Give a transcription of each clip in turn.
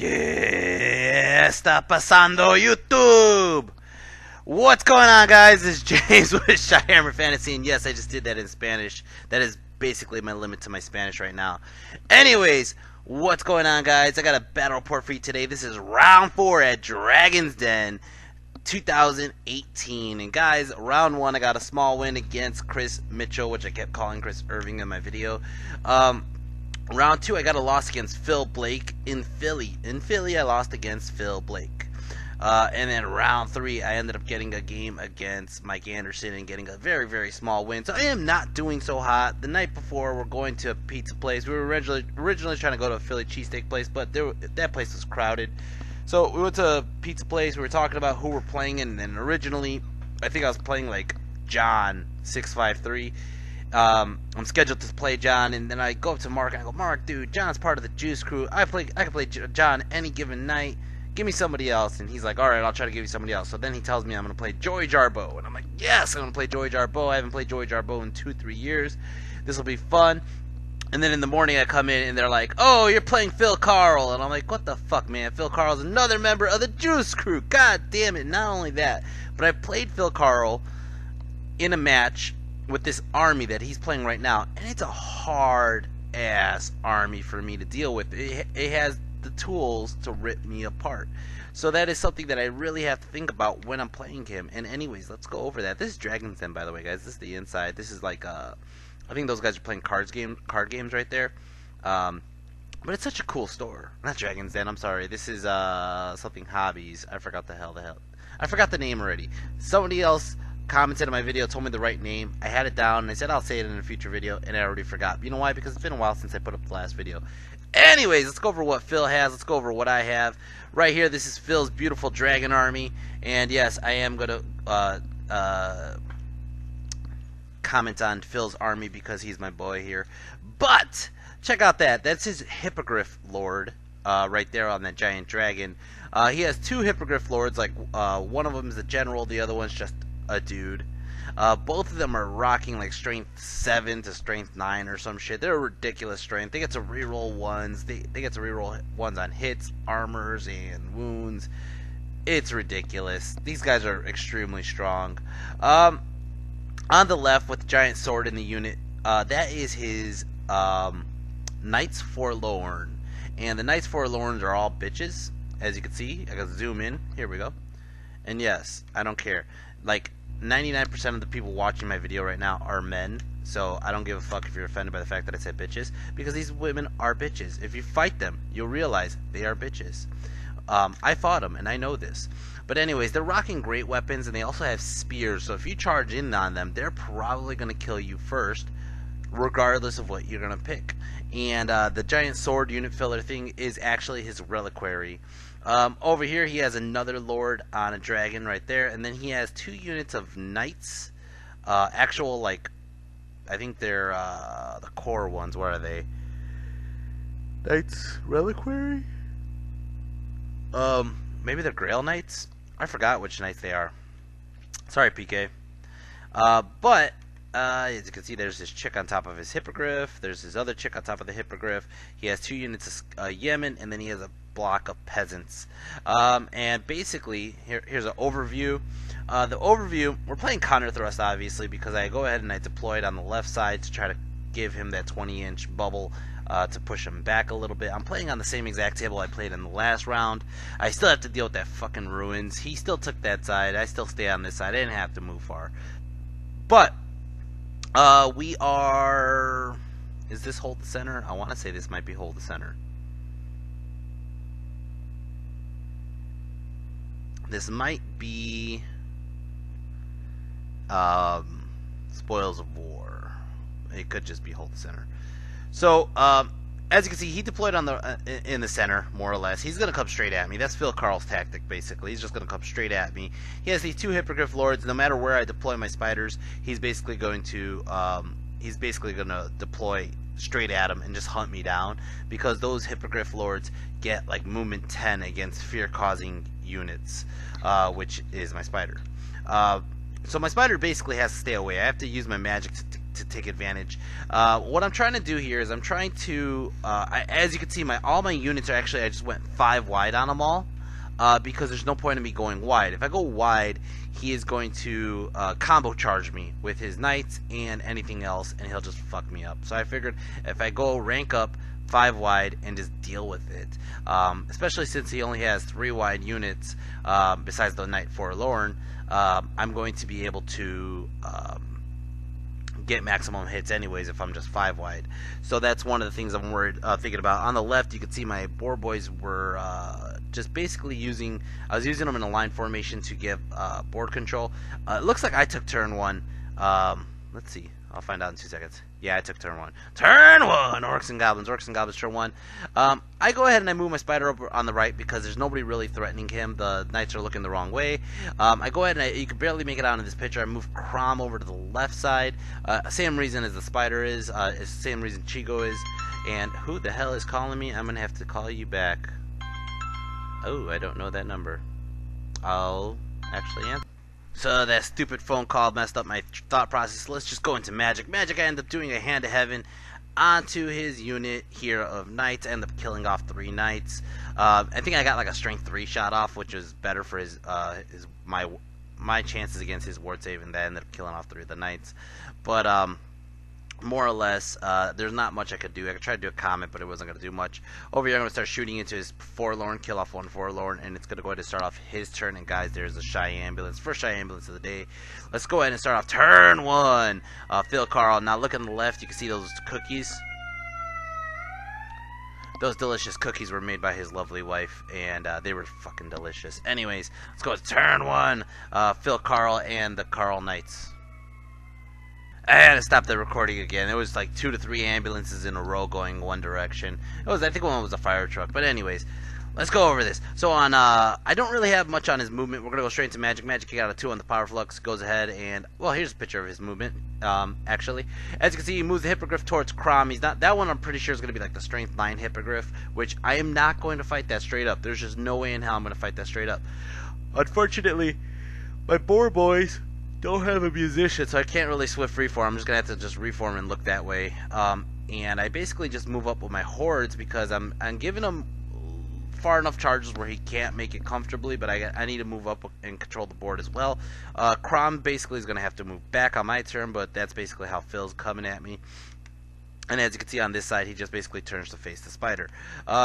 ¿Qué está pasando, YouTube? What's going on, guys? It's James with Shyhammer Fantasy, and yes, I just did that in Spanish. That is basically my limit to my Spanish right now. Anyways, what's going on, guys? I got a battle report for you today. This is round 4 at Dragon's Den 2018. And guys, round 1, I got a small win against Chris Mitchell, which I kept calling Chris Irving in my video. Round 2, I got a loss against Phil Blake in Philly. In Philly, I lost against Phil Blake. And then round 3, I ended up getting a game against Mike Anderson and getting a very, very small win. So I am not doing so hot. The night before, we're going to a pizza place. We were originally trying to go to a Philly cheesesteak place, but that place was crowded. So we went to a pizza place. We were talking about who we're playing, and then originally, I think I was playing like John 653. I'm scheduled to play John, and then I go up to Mark and I go, Mark, dude, John's part of the Juice Crew. I can play John any given night. Give me somebody else. And he's like, alright, I'll try to give you somebody else. So then he tells me I'm going to play Joey Jarbo. And I'm like, yes, I'm going to play Joey Jarbo. I haven't played Joey Jarbo in 2-3 years. This will be fun. And then in the morning I come in and they're like, oh, you're playing Phil Carl. And I'm like, what the fuck, man? Phil Carl's another member of the Juice Crew. God damn it. Not only that, but I played Phil Carl in a match with this army that he's playing right now, and it's a hard ass army for me to deal with. It has the tools to rip me apart. So that is something that I really have to think about when I'm playing him. And anyways, let's go over that. This is Dragon's Den, by the way, guys. This is the inside. This is like I think those guys are playing card games right there. But it's such a cool store. Not Dragon's Den, I'm sorry. This is something Hobbies. I forgot I forgot the name already. Somebody else commented on my video, told me the right name. I had it down and I said I'll say it in a future video, and I already forgot. You know why? Because it's been a while since I put up the last video. Anyways, let's go over what Phil has. Let's go over what I have. Right here, this is Phil's beautiful dragon army, and yes, I am going to comment on Phil's army because he's my boy here. But check out that. That's his Hippogriff Lord right there on that giant dragon. He has 2 Hippogriff Lords. Like one of them is a general, the other one's just a dude. Both of them are rocking like strength 7 to strength 9 or some shit. They're a ridiculous strength. They get to reroll ones. They get to reroll ones on hits, armors, and wounds. It's ridiculous. These guys are extremely strong. On the left with the giant sword in the unit, that is his Knights Forlorn. And the Knights Forlorns are all bitches. As you can see, I can zoom in. Here we go. And yes, I don't care. Like, 99% of the people watching my video right now are men, so I don't give a fuck if you're offended by the fact that I said bitches, because these women are bitches. If you fight them, you'll realize they are bitches. I fought them, and I know this. But anyways, they're rocking great weapons, and they also have spears, so if you charge in on them, they're probably going to kill you first, regardless of what you're going to pick. And the giant sword unit filler thing is actually his reliquary. Over here he has another lord on a dragon right there, and then he has 2 units of knights, actual, like, I think they're the core ones. What are they? Knights Reliquary? Maybe they're Grail Knights? I forgot which knights they are. Sorry, PK. But as you can see, there's this chick on top of his Hippogriff. There's this other chick on top of the Hippogriff. He has 2 units of Yemen, and then he has a block of peasants. And basically, here's an overview. The overview, we're playing counter thrust, obviously, because I go ahead and I deploy it on the left side to try to give him that 20-inch bubble to push him back a little bit. I'm playing on the same exact table I played in the last round. I still have to deal with that fucking ruins. He still took that side. I still stay on this side. I didn't have to move far. But we are... Is this hold the center? I want to say this might be hold the center. This might be Spoils of War. It could just be hold the center. So, as you can see, he deployed on the in the center, more or less. He's going to come straight at me. That's Phil Carl's tactic, basically. He's just going to come straight at me. He has these 2 Hippogriff Lords. No matter where I deploy my spiders, he's basically going to deploy straight at him and just hunt me down, because those Hippogriff Lords get like movement 10 against fear-causing units, which is my spider. So my spider basically has to stay away. I have to use my magic to take advantage. What I'm trying to do here is I'm trying to, as you can see, all my units are actually, I just went 5 wide on them all. Because there's no point in me going wide. If I go wide, he is going to combo charge me with his knights and anything else, and he'll just fuck me up. So I figured if I go rank up 5 wide and just deal with it, especially since he only has 3 wide units besides the Knight Forlorn, I'm going to be able to get maximum hits anyways if I'm just 5 wide. So that's one of the things I'm thinking about. On the left, you can see my boar boys were just basically I was using them in a line formation to give board control. It looks like I took turn 1. Let's see. I'll find out in 2 seconds. Yeah, I took turn 1. Turn 1! Orcs and Goblins. Orcs and Goblins, turn 1. I go ahead and I move my spider over on the right because there's nobody really threatening him. The knights are looking the wrong way. I go ahead and you can barely make it out in this picture. I move Crom over to the left side. Same reason as the spider is. Same reason Chigo is. And who the hell is calling me? I'm going to have to call you back. Oh, I don't know that number. I'll actually answer. So that stupid phone call messed up my thought process. Let's just go into Magic. Magic, I end up doing a Hand to Heaven onto his unit here of knights. I end up killing off 3 knights. I think I got like a strength 3 shot off, which was better for my chances against his ward save, and that ended up killing off 3 of the knights. But more or less, there's not much I could do. I could try to do a comment, but it wasn't going to do much. Over here, I'm going to start shooting into his Forlorn, kill off 1 Forlorn, and it's going to go ahead and start off his turn. And guys, there's a Shy Ambulance. First Shy Ambulance of the day. Let's go ahead and start off turn 1. Phil Carl. Now look on the left, you can see those cookies. Those delicious cookies were made by his lovely wife, and they were fucking delicious. Anyways, let's go to turn 1. Phil Carl and the Carl Knights. I had to stop the recording again. It was like 2 to 3 ambulances in a row going one direction. I think one was a fire truck. But anyways, let's go over this. So on, I don't really have much on his movement. We're gonna go straight into Magic. Magic, he got a 2 on the Power Flux. Goes ahead and, well, here's a picture of his movement. Actually, as you can see, he moves the Hippogriff towards Crom. He's not that one. I'm pretty sure is gonna be like the Strength 9 Hippogriff, which I am not going to fight that straight up. There's just no way in hell I'm gonna fight that straight up. Unfortunately, my boar boys don't have a musician, so I can't really swift reform. I'm just gonna have to just reform and look that way. And I basically just move up with my hordes because I'm giving him far enough charges where he can't make it comfortably, but I need to move up and control the board as well. Crom basically is gonna have to move back on my turn, but that's basically how Phil's coming at me. And as you can see on this side, he just basically turns to face the spider.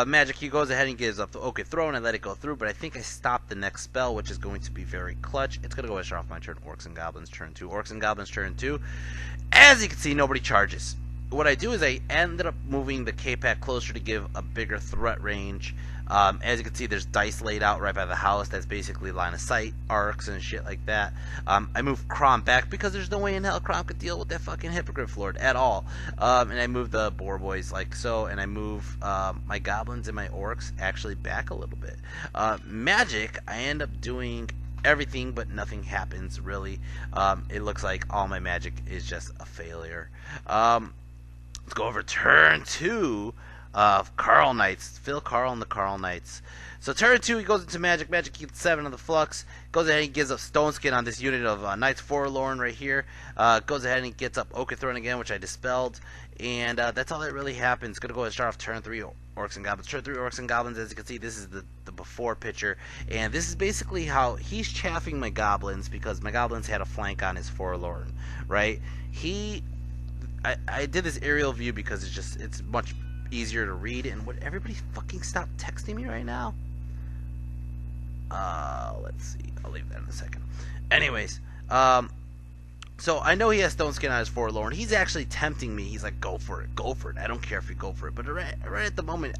Magic, he goes ahead and gives up the OK Throne and let it go through, but I think I stopped the next spell, which is going to be very clutch. It's going to go ahead and start off my turn. Orcs and Goblins, turn 2. Orcs and Goblins, turn 2. As you can see, nobody charges. What I do is I ended up moving the K-Pack closer to give a bigger threat range. As you can see, there's dice laid out right by the house. That's basically line of sight, arcs, and shit like that. I moved Crom back because there's no way in hell Crom could deal with that fucking Hippogriff Lord at all. And I moved the Boar Boys like so, and I move my Goblins and my Orcs actually back a little bit. Magic, I end up doing everything, but nothing happens, really. It looks like all my magic is just a failure. Let's go over turn 2 of Carl Knights. Phil Carl and the Carl Knights. So turn 2, he goes into Magic. Magic gets 7 of the Flux. Goes ahead and gives up Stone Skin on this unit of Knights Forlorn right here. Goes ahead and gets up Oak Throne again, which I dispelled. And that's all that really happens. Going to go ahead and start off turn 3, Orcs and Goblins. Turn 3, Orcs and Goblins. As you can see, this is the before picture. And this is basically how he's chaffing my Goblins because my Goblins had a flank on his Forlorn, right? I did this aerial view because it's much easier to read. And would everybody fucking stop texting me right now? Let's see. I'll leave that in a second. Anyways, so I know he has Stone Skin on his Forlorn. He's actually tempting me. He's like, go for it, go for it. I don't care if you go for it. But right at the moment,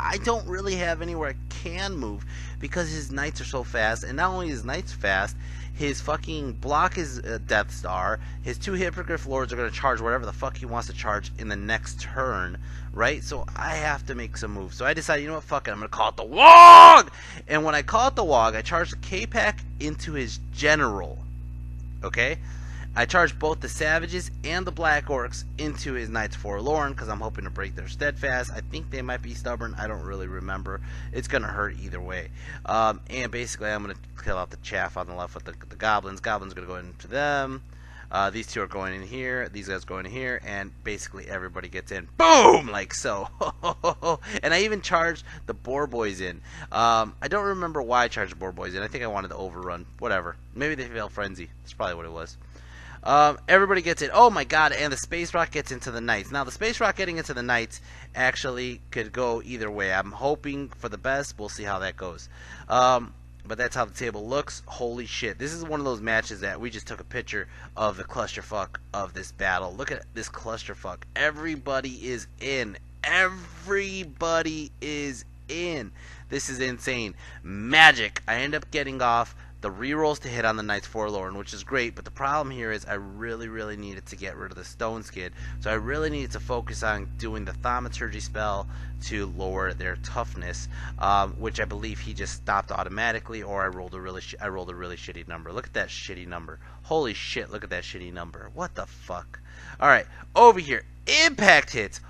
I don't really have anywhere I can move because his knights are so fast. And not only is knights fast, his fucking block is Death Star. His 2 Hippogriff Lords are going to charge whatever the fuck he wants to charge in the next turn, right? So I have to make some moves. So I decided, you know what, fuck it, I'm going to call it the Wog! And when I call it the Wog, I charge the K-Pack into his General, okay? I charge both the Savages and the Black Orcs into his Knights Forlorn because I'm hoping to break their Steadfast. I think they might be stubborn. I don't really remember. It's going to hurt either way. And basically, I'm going to kill out the chaff on the left with the Goblins. Goblins going to go into them. These two are going in here, these guys going in here, and basically everybody gets in. Boom! Like so. And I even charged the boar boys in. I don't remember why I charged the boar boys in. I think I wanted to overrun. Whatever. Maybe they felt frenzy. That's probably what it was. Everybody gets in. Oh my god, and the Space Rock gets into the Knights. Now, the Space Rock getting into the Knights actually could go either way. I'm hoping for the best. We'll see how that goes. But that's how the table looks. Holy shit. This is one of those matches that we just took a picture of the clusterfuck of this battle. Look at this clusterfuck. Everybody is in. Everybody is in. This is insane. Magic. I end up getting off the rerolls to hit on the Knights Forlorn, which is great, but the problem here is I really needed to get rid of the Stone Skid, so I really needed to focus on doing the Thaumaturgy spell to lower their toughness, which I believe he just stopped automatically, or I rolled a really shitty number. Look at that shitty number. Holy shit, look at that shitty number. What the fuck? Alright, over here. Impact hits.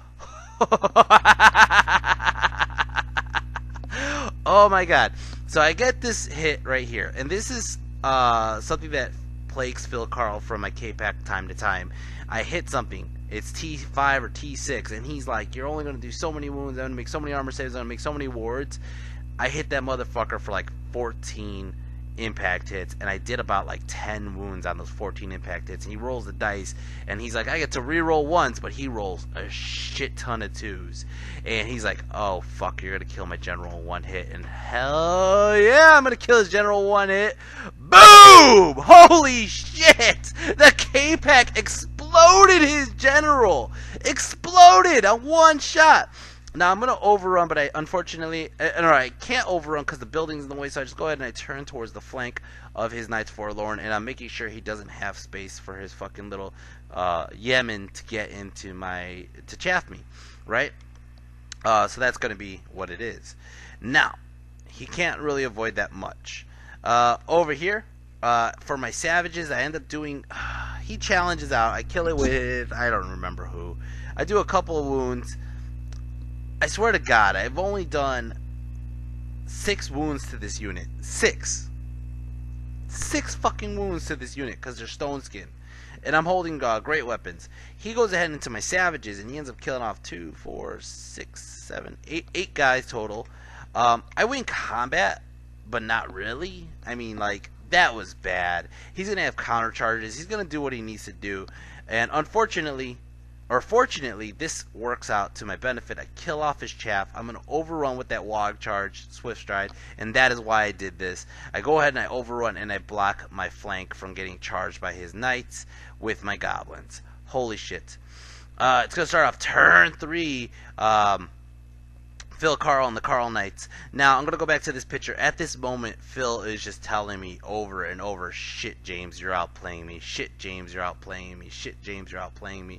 Oh my god. So I get this hit right here, and this is something that plagues Phil Carl from my K-Pack time to time. I hit something, it's T5 or T6, and he's like, you're only going to do so many wounds, I'm going to make so many armor saves, I'm going to make so many wards. I hit that motherfucker for like 14 impact hits, and I did about like 10 wounds on those 14 impact hits, and he rolls the dice, and he's like, I get to re-roll once, but he rolls a shit ton of 2s, and he's like, oh fuck, you're gonna kill my general in 1 hit, and hell yeah, I'm gonna kill his general in 1 hit. Boom! Holy shit! The K-Pack exploded his general! Exploded on 1 shot! Now, I'm going to overrun, but I unfortunately, I can't overrun because the building's in the way, so I just go ahead and I turn towards the flank of his Knights Forlorn, and I'm making sure he doesn't have space for his fucking little Yemen to get into to chaff me, right? So that's going to be what it is. Now, he can't really avoid that much. Over here, for my savages, I end up doing, he challenges out, I kill it with, I don't remember who. I do a couple of wounds. I swear to God, I've only done 6 wounds to this unit. 6 fucking wounds to this unit because they're stone skin. And I'm holding great weapons. He goes ahead into my savages and he ends up killing off 2, 4, 6, 7, 8 guys total. I win combat, but not really. I mean, like, that was bad. He's going to have counter charges. He's going to do what he needs to do. And unfortunately, or fortunately, this works out to my benefit. I kill off his chaff. I'm going to overrun with that Wog Charge, Swift Stride, and that is why I did this. I go ahead and I overrun and I block my flank from getting charged by his Knights with my Goblins. Holy shit. It's going to start off turn 3. Phil Carl and the Carl Knights. Now, I'm going to go back to this picture. At this moment, Phil is just telling me over and over, shit, James, you're outplaying me. Shit, James, you're outplaying me. Shit, James, you're outplaying me.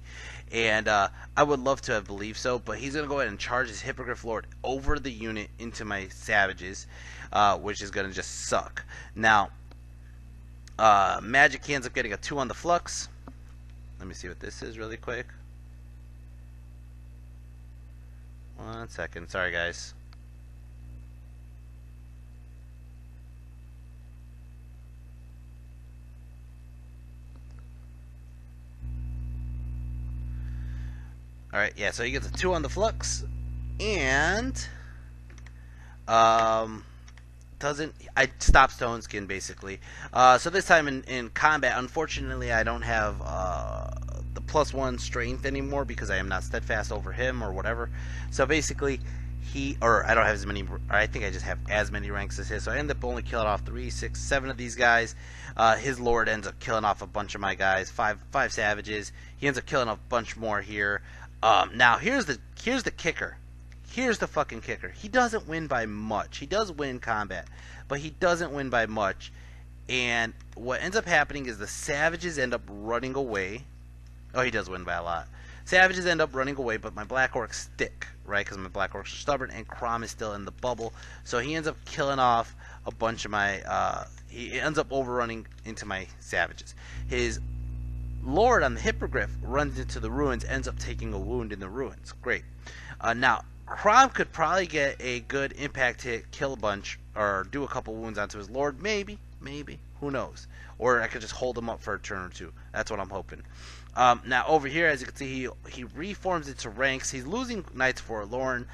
And I would love to have believed so, but he's going to go ahead and charge his Hippogriff Lord over the unit into my savages, which is going to just suck. Now, Magic ends up getting a 2 on the Flux. Let me see what this is really quick. 1 second. Sorry, guys. Alright, yeah, so he gets a 2 on the Flux. And I stop Stone Skin, basically. So this time in combat, unfortunately, I don't have the +1 strength anymore because I am not steadfast over him or whatever. So basically, I don't have as many, I think I just have as many ranks as his. So I end up only killing off 3, 6, 7 of these guys. His Lord ends up killing off a bunch of my guys, five savages. He ends up killing off a bunch more here. Now here's the kicker. Here's the fucking kicker. He doesn't win by much. He does win combat, but he doesn't win by much. And what ends up happening is the savages end up running away. Oh, he does win by a lot. Savages end up running away, but my Black Orcs stick, right? Because my Black Orcs are stubborn, and Crom is still in the bubble. So he ends up killing off a bunch of my... he ends up overrunning into my savages. His Lord on the Hippogriff runs into the ruins, ends up taking a wound in the ruins. Great. Now, Crom could probably get a good impact hit, kill a bunch, or do a couple wounds onto his Lord. Maybe. Who knows? Or I could just hold him up for a turn or two. That's what I'm hoping. Now over here, as you can see, he reforms into ranks. He's losing Knights Forlorn.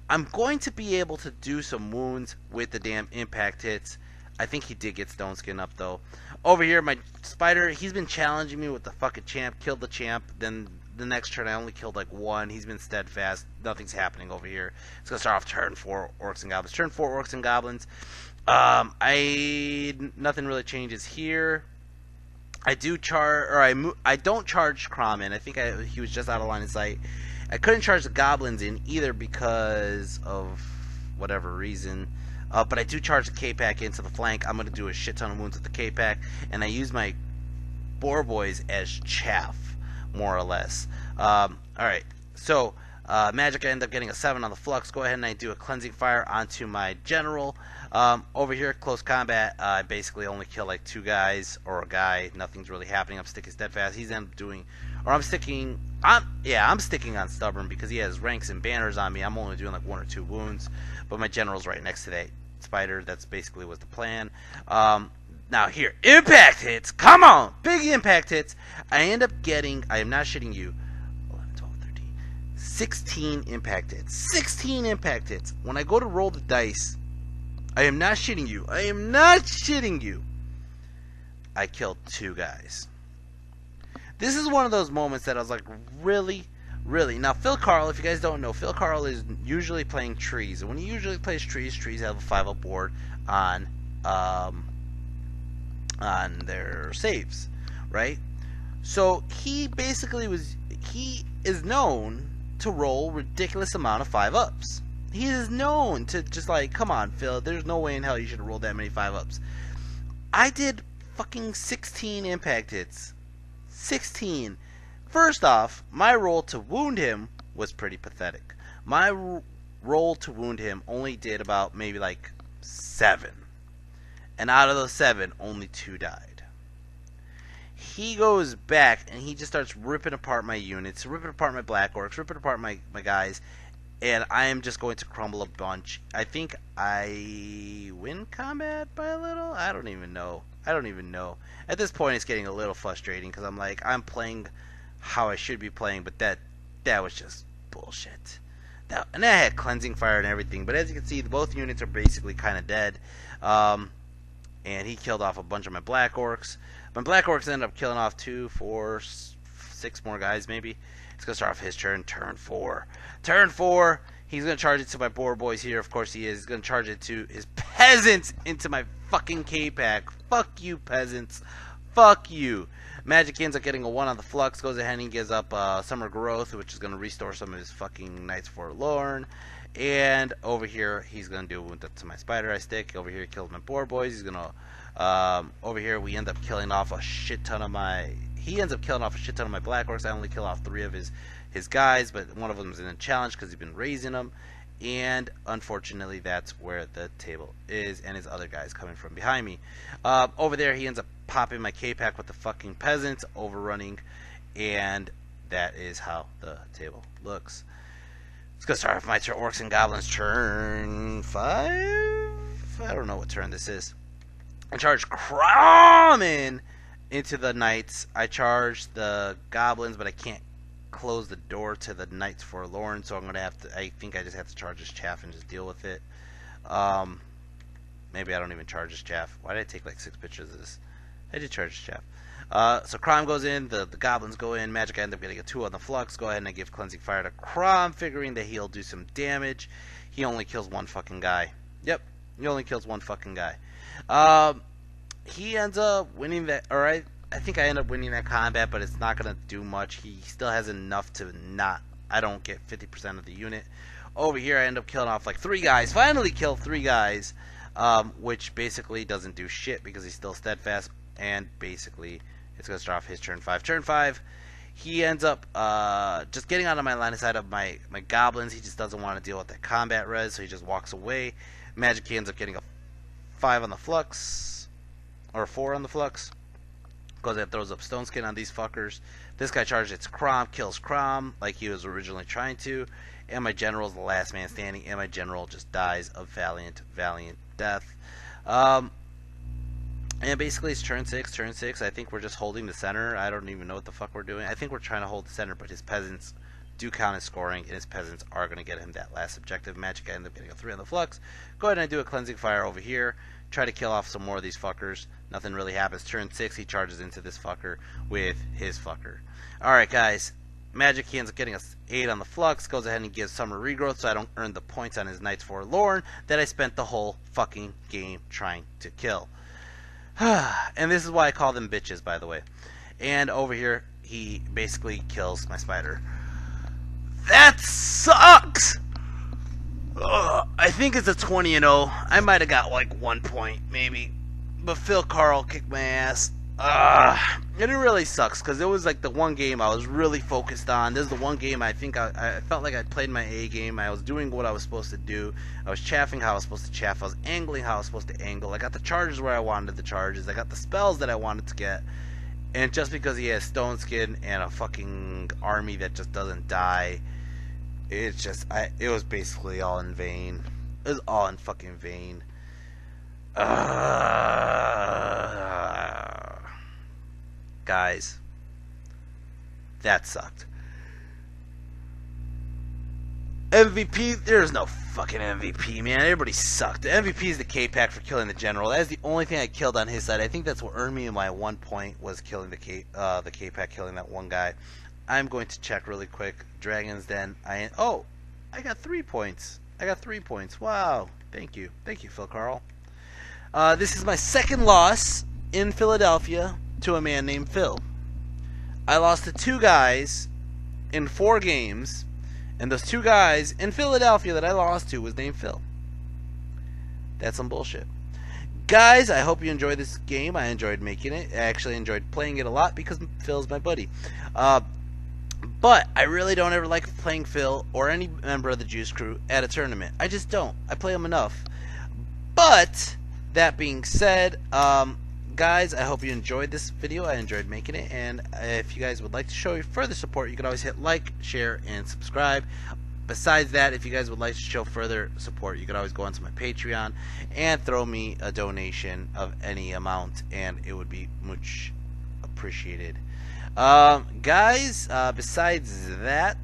I'm going to be able to do some wounds with the damn impact hits. I think he did get Stone Skin up though. Over here, my spider, he's been challenging me with the fucking champ. Killed the champ. Then the next turn, I only killed like one. He's been steadfast. Nothing's happening over here. It's gonna start off turn 4 Orcs and Goblins. Turn 4 Orcs and Goblins. Nothing really changes here. I don't charge Crom in. I think he was just out of line of sight. I couldn't charge the Goblins in either because of whatever reason. But I do charge the K-Pack into the flank. I'm going to do a shit ton of wounds with the K-Pack. And I use my Boar Boys as chaff, more or less. Alright, so Magic, I end up getting a 7 on the Flux. Go ahead and I do a Cleansing Fire onto my General. Over here, close combat, I basically only kill like 2 guys or a guy. Nothing's really happening. I'm sticking steadfast. He's end up doing, or I'm sticking on stubborn because he has ranks and banners on me. I'm only doing like 1 or 2 wounds, but my general's right next to that spider. That's basically was the plan. Now here, impact hits. Come on, big impact hits. I end up getting, I am not shitting you, 11, 12, 13, 16 impact hits. 16 impact hits. When I go to roll the dice, I am not shitting you. I am not shitting you. I killed 2 guys. This is one of those moments that I was like, really? Really? Now, Phil Carl, if you guys don't know, Phil Carl is usually playing trees. And when he usually plays trees, trees have a 5-up board on their saves, right? So he basically he is known to roll ridiculous amount of 5-ups. He is known to just like, come on, Phil, there's no way in hell you should have rolled that many 5-ups. I did fucking 16 impact hits. 16. First off, my roll to wound him was pretty pathetic. My roll to wound him only did about maybe like 7. And out of those 7, only 2 died. He goes back and he just starts ripping apart my units, ripping apart my Black Orcs, ripping apart my guys. And I am just going to crumble a bunch. I think I win combat by a little? I don't even know. At this point, it's getting a little frustrating because I'm like, I'm playing how I should be playing, but that was just bullshit. And I had Cleansing Fire and everything, but as you can see, both units are basically kind of dead. And he killed off a bunch of my Black Orcs. My Black Orcs ended up killing off 2, 4, 6 more guys, maybe. It's going to start off his turn, turn 4. Turn 4, he's going to charge it to my Boar Boys here. Of course he is. He's going to charge it to his peasants into my fucking K-Pack. Fuck you, peasants. Fuck you. Magic ends up getting a 1 on the Flux. Goes ahead and he gives up Summer Growth, which is going to restore some of his fucking Knights Forlorn. And over here, he's going to do a wound to my Spider I stick. Over here, he kills my Boar Boys. He's going to... over here, we end up killing off a shit ton of my... He ends up killing off a shit ton of my Black Orcs. I only kill off 3 of his guys, but one of them is in a challenge because he's been raising them. And unfortunately, that's where the table is, and his other guys coming from behind me. Over there, he ends up popping my K-Pack with the fucking peasants, overrunning, and that is how the table looks. Let's go start off my Orcs and Goblins turn 5? I don't know what turn this is. I charge Crom into the Knights. I charge the Goblins, but I can't close the door to the Knights Forlorn, so I'm gonna have to. I think I just have to charge his chaff and just deal with it. Maybe I don't even charge his chaff. Why did I take like 6 pictures of this? I did charge his chaff. So Crom goes in, the Goblins go in. Magic, I end up getting a 2 on the Flux. Go ahead and I give Cleansing Fire to Crom, figuring that he'll do some damage. He only kills 1 fucking guy. Yep, he only kills 1 fucking guy. He ends up winning that. Alright. I think I end up winning that combat, but it's not going to do much. He still has enough to not... I don't get 50% of the unit. Over here, I end up killing off like 3 guys. Finally killed 3 guys, which basically doesn't do shit because he's still steadfast. And basically, it's going to start off his turn 5. Turn 5, he ends up just getting out of my line of sight of my Goblins. He just doesn't want to deal with that combat res, so he just walks away. Magic, he ends up getting a 5 on the Flux, or 4 on the Flux. Goes ahead and throws up Stone Skin on these fuckers. This guy charges its Crom, kills Crom like he was originally trying to. And my general's the last man standing, and my general just dies a valiant death. And basically it's turn 6, turn 6. I think we're just holding the center. I don't even know what the fuck we're doing. I think we're trying to hold the center, but his peasants do count as scoring, and his peasants are going to get him that last objective. Magic, I end up getting a 3 on the flux. Go ahead and do a cleansing fire over here. Try to kill off some more of these fuckers. Nothing really happens. Turn 6, he charges into this fucker with his fucker. Alright, guys. Magic, he ends up getting a 8 on the flux. Goes ahead and gives summer regrowth, so I don't earn the points on his Knights Forlorn that I spent the whole fucking game trying to kill. And this is why I call them bitches, by the way. And over here, he basically kills my spider. That sucks! I think it's a 20-0. I might have got like 1 point, maybe. But Phil Carl kicked my ass. And it really sucks, because it was like the one game I was really focused on. This is the one game I think I felt like I played my A game. I was doing what I was supposed to do. I was chaffing how I was supposed to chaff. I was angling how I was supposed to angle. I got the charges where I wanted the charges. I got the spells that I wanted to get. And just because he has Stone Skin and a fucking army that just doesn't die, it's just, it was basically all in vain. It was all in fucking vain. Guys, that sucked. MVP, there's no fucking MVP, man. Everybody sucked. The MVP is the K-Pack for killing the general. That is the only thing I killed on his side. I think that's what earned me my 1 point, was killing the K-Pack, killing that one guy. I'm going to check really quick. Dragon's Den. I got 3 points. I got 3 points. Wow. Thank you. Thank you, Phil Carl. This is my second loss in Philadelphia to a man named Phil. I lost to 2 guys in 4 games, and those 2 guys in Philadelphia that I lost to was named Phil. That's some bullshit. Guys, I hope you enjoyed this game. I enjoyed making it. I actually enjoyed playing it a lot because Phil's my buddy. But I really don't ever like playing Phil or any member of the Juice Crew at a tournament. I just don't. I play them enough. But that being said, guys, I hope you enjoyed this video. I enjoyed making it, and if you guys would like to show your further support, you can always hit like, share, and subscribe. Besides that, if you guys would like to show further support, you can always go onto my Patreon and throw me a donation of any amount, and it would be much appreciated. Guys, besides that,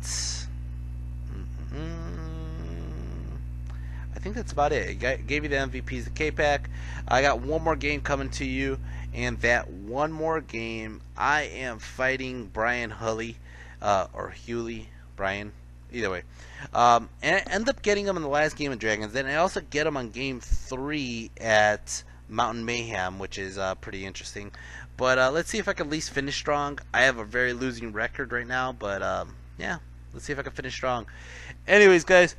I think that's about it. I gave you the MVPs, the K-Pack. I got one more game coming to you, and that one more game, I am fighting Brian Hulley, or Hewley, Brian, either way. And I end up getting him in the last game of Dragons. Then I also get him on game 3 at Mountain Mayhem, which is pretty interesting. But let's see if I can at least finish strong. I have a very losing record right now, but yeah, let's see if I can finish strong. Anyways, guys,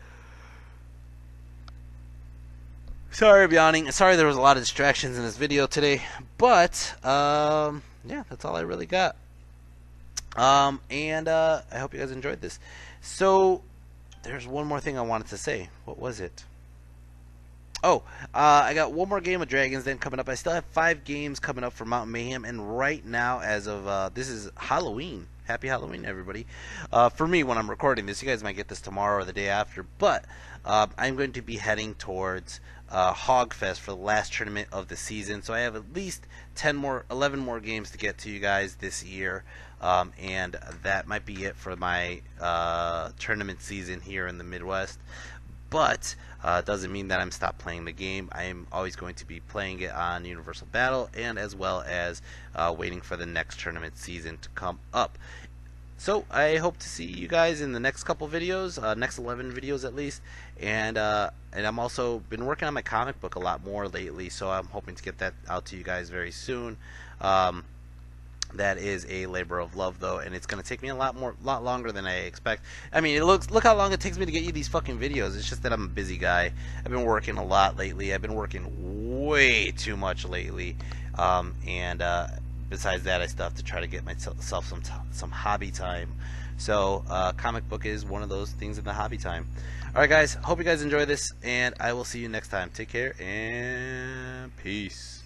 sorry I'm yawning. Sorry there was a lot of distractions in this video today, but yeah, that's all I really got. And I hope you guys enjoyed this. So there's one more thing I wanted to say. What was it? Oh, I got one more game of Dragons then coming up. I still have 5 games coming up for Mountain Mayhem, and right now, as of this is Halloween. Happy Halloween, everybody. For me, when I'm recording this, you guys might get this tomorrow or the day after, but I'm going to be heading towards Hogfest for the last tournament of the season. So I have at least 11 more games to get to you guys this year, and that might be it for my tournament season here in the Midwest. But doesn't mean that I'm stopped playing the game. I am always going to be playing it on Universal Battle, and as well as waiting for the next tournament season to come up. So I hope to see you guys in the next couple videos, next 11 videos at least. And I'm also been working on my comic book a lot more lately, so I'm hoping to get that out to you guys very soon. That is a labor of love, though, and it's going to take me a lot longer than I expect. I mean, look how long it takes me to get you these fucking videos. It's just that I'm a busy guy. I've been working a lot lately. I've been working way too much lately, and besides that, I still have to try to get myself some hobby time. So, comic book is one of those things in the hobby time. All right, guys. Hope you guys enjoy this, and I will see you next time. Take care and peace.